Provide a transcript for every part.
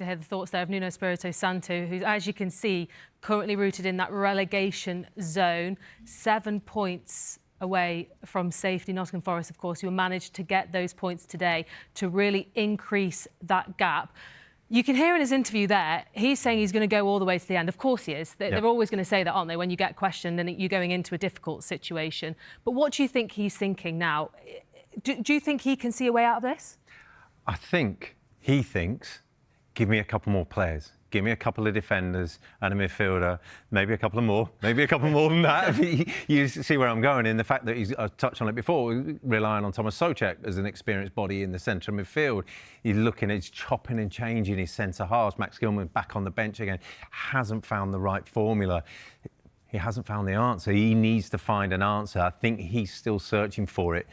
To hear the thoughts there of Nuno Espirito Santo, who, as you can see, currently rooted in that relegation zone, 7 points away from safety. Nottingham Forest, of course, who managed to get those points today to really increase that gap. You can hear in his interview there, he's saying he's going to go all the way to the end. Of course he is. They're always going to say that, aren't they, when you get questioned and you're going into a difficult situation. But what do you think he's thinking now? Do you think he can see a way out of this? I think he thinks, give me a couple more players. Give me a couple of defenders and a midfielder, maybe a couple of more, maybe a couple more than that. You see where I'm going in the fact that I've touched on it before, relying on Thomas Souček as an experienced body in the centre of midfield. He's looking, he's chopping and changing his centre halves. Max Gilman back on the bench again. Hasn't found the right formula. He hasn't found the answer. He needs to find an answer. I think he's still searching for it.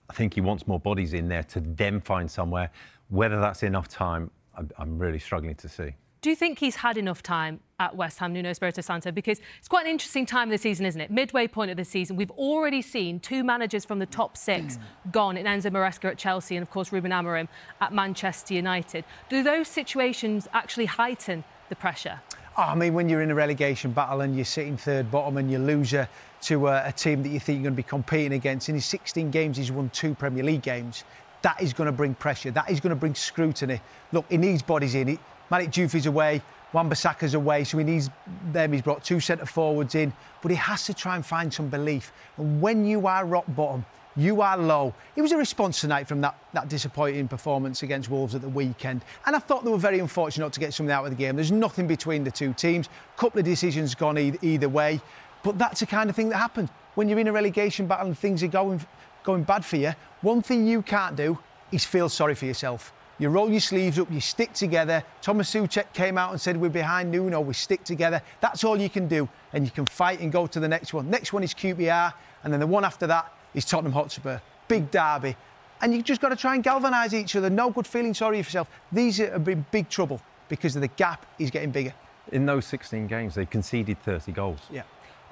I think he wants more bodies in there to then find somewhere. Whether that's enough time, I'm really struggling to see. Do you think he's had enough time at West Ham, Nuno Espirito Santo? Because it's quite an interesting time of the season, isn't it? Midway point of the season, we've already seen 2 managers from the top 6 gone in Enzo Maresca at Chelsea and, of course, Ruben Amorim at Manchester United. Do those situations actually heighten the pressure? Oh, I mean, when you're in a relegation battle and you're sitting third bottom and you lose to a team that you think you're going to be competing against, in his 16 games, he's won 2 Premier League games. That is going to bring pressure. That is going to bring scrutiny. Look, he needs bodies in. Malik Diouf's away, Wan-Bissaka's away, so he needs them. He's brought 2 centre-forwards in, but he has to try and find some belief. And when you are rock bottom, you are low. It was a response tonight from that disappointing performance against Wolves at the weekend. And I thought they were very unfortunate not to get something out of the game. There's nothing between the 2 teams. A couple of decisions gone either way. But that's the kind of thing that happens. When you're in a relegation battle and things are going bad for you, one thing you can't do is feel sorry for yourself. You roll your sleeves up, you stick together. Thomas Souček came out and said, we're behind Nuno, we stick together. That's all you can do. And you can fight and go to the next one. Next one is QPR, and then the one after that is Tottenham Hotspur. Big derby. And you've just got to try and galvanise each other. No good feeling sorry for yourself. These are in big trouble because of the gap is getting bigger. In those 16 games, they conceded 30 goals. Yeah.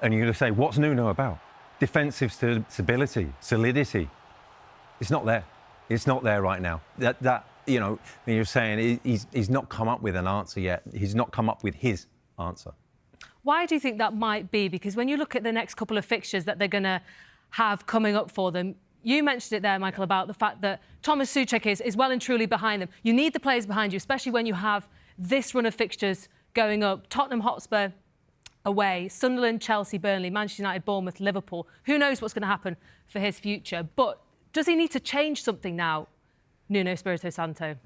And you're going to say, what's Nuno about? Defensive stability, solidity. It's not there. It's not there right now. You know, you're saying he's not come up with an answer yet. He's not come up with his answer. Why do you think that might be? Because when you look at the next couple of fixtures that they're going to have coming up for them, you mentioned it there, Michael, about the fact that Thomas Souček is well and truly behind them. You need the players behind you, especially when you have this run of fixtures going up. Tottenham Hotspur away, Sunderland, Chelsea, Burnley, Manchester United, Bournemouth, Liverpool. Who knows what's going to happen for his future? But does he need to change something now, Nuno Espirito Santo?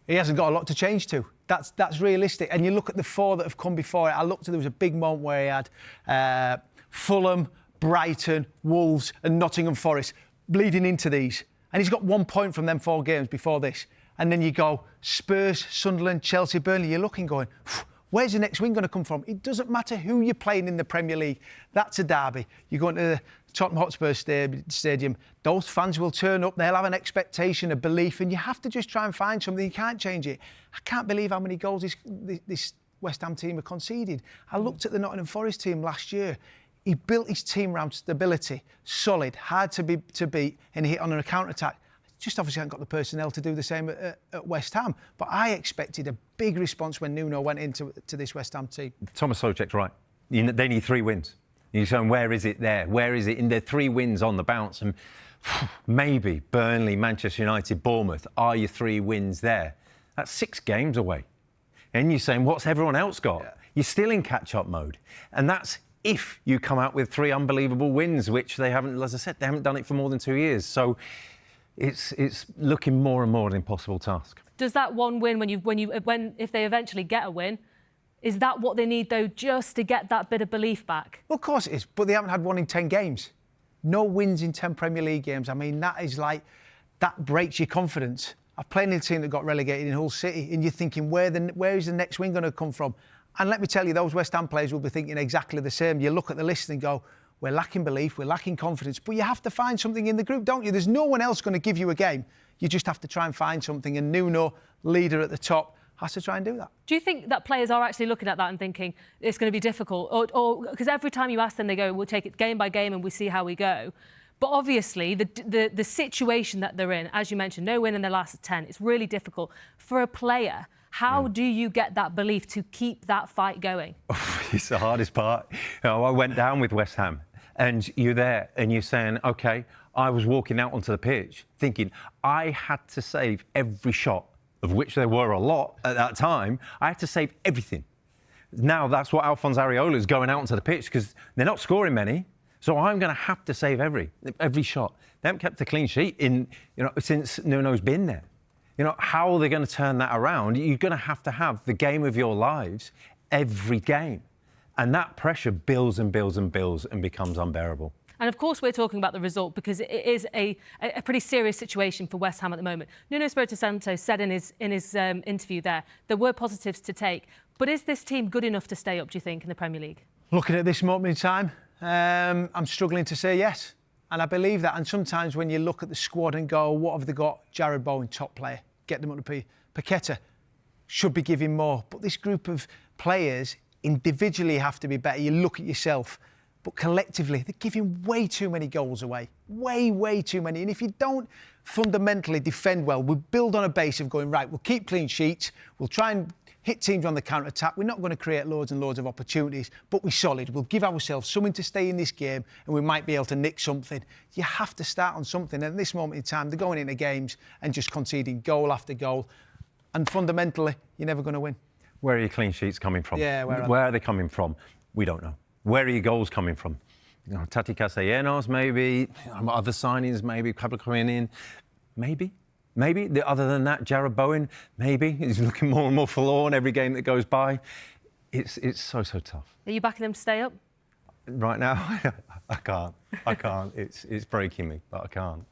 He hasn't got a lot to change to. That's realistic. And you look at the 4 that have come before it. I looked at, there was a big moment where he had Fulham, Brighton, Wolves and Nottingham Forest bleeding into these. And he's got 1 point from them 4 games before this. And then you go Spurs, Sunderland, Chelsea, Burnley. You're looking going, where's the next win going to come from? It doesn't matter who you're playing in the Premier League. That's a derby. You're going to the Tottenham Hotspur Stadium. Those fans will turn up. They'll have an expectation, a belief, and you have to just try and find something. You can't change it. I can't believe how many goals this West Ham team have conceded. I looked at the Nottingham Forest team last year. He built his team around stability, solid, hard to beat, and hit on a counter-attack. Just obviously haven't got the personnel to do the same at West Ham. But I expected a big response when Nuno went into this West Ham team. Thomas Souček's right. They need 3 wins. You're saying, where is it there? Where is it in their 3 wins on the bounce? And maybe Burnley, Manchester United, Bournemouth are your 3 wins there. That's 6 games away. And you're saying, what's everyone else got? Yeah. You're still in catch-up mode. And that's if you come out with 3 unbelievable wins, which they haven't, as I said, they haven't done it for more than 2 years. So it's looking more and more an impossible task. Does that one win, if they eventually get a win, is that what they need, though, just to get that bit of belief back? Well, of course it is, but they haven't had one in 10 games. No wins in 10 Premier League games. I mean, that breaks your confidence. I've played in a team that got relegated in Hull City, and you're thinking, where is the next win going to come from? And let me tell you, those West Ham players will be thinking exactly the same. You look at the list and go, we're lacking belief, we're lacking confidence, but you have to find something in the group, don't you? There's no one else going to give you a game. You just have to try and find something, and Nuno, leader at the top, has to try and do that. Do you think that players are actually looking at that and thinking it's going to be difficult? Or because every time you ask them, they go, we'll take it game by game and we'll see how we go. But obviously, the situation that they're in, as you mentioned, no win in the last 10, it's really difficult. For a player, How do you get that belief to keep that fight going? It's the hardest part. I went down with West Ham, and you're there, and you're saying, OK, I was walking out onto the pitch thinking I had to save every shot, of which there were a lot at that time. I had to save everything. Now that's what Alphonse Areola is going out onto the pitch because they're not scoring many. So I'm going to have to save every shot. They haven't kept a clean sheet since Nuno's been there. How are they going to turn that around? You're going to have the game of your lives every game. And that pressure builds and builds and builds and becomes unbearable. And of course, we're talking about the result because it is a pretty serious situation for West Ham at the moment. Nuno Espirito Santo said in his interview there were positives to take. But is this team good enough to stay up, do you think, in the Premier League? Looking at this moment in time, I'm struggling to say yes. And I believe that. And sometimes when you look at the squad and go, what have they got? Jared Bowen, top player. Get them up to P. Paqueta should be giving more. But this group of players individually have to be better. You look at yourself. But collectively, they're giving way too many goals away. Way too many. And if you don't fundamentally defend well, we'll build on a base of going, right, we'll keep clean sheets, we'll try and hit teams on the counter-attack. We're not going to create loads and loads of opportunities, but we're solid. We'll give ourselves something to stay in this game and we might be able to nick something. You have to start on something. And at this moment in time, they're going into games and just conceding goal after goal. And fundamentally, you're never going to win. Where are your clean sheets coming from? Yeah, where are they coming from? We don't know. Where are your goals coming from? Tati Castellanos, maybe. Other signings, maybe. A couple coming in. Maybe. Other than that, Jared Bowen, maybe. He's looking more and more forlorn every game that goes by. It's so tough. Are you backing them to stay up? Right now, I can't. It's breaking me, but I can't.